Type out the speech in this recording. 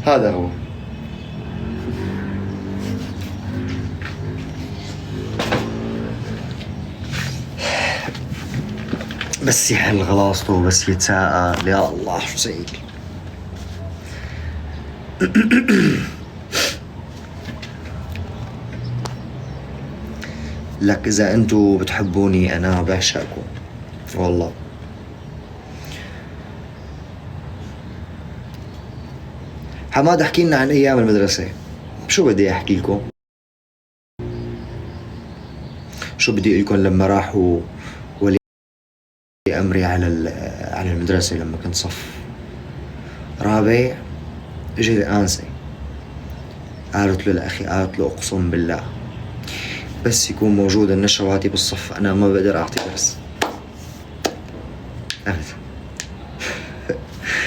هذا هو. بس يحل غلاصته وبس يتساءل، يا الله شو سعيد. لك إذا أنتوا بتحبوني أنا بعشقكم والله. حماد احكي لنا عن أيام المدرسة. شو بدي أحكي لكم؟ شو بدي أقول لكم لما راحوا ولي أمري على المدرسة لما كنت صف رابع، اجى الأنسة قالت له لأخي، قالت له أقسم بالله بس يكون موجود النشواتي بالصف أنا ما بقدر أعطي درس أبدا.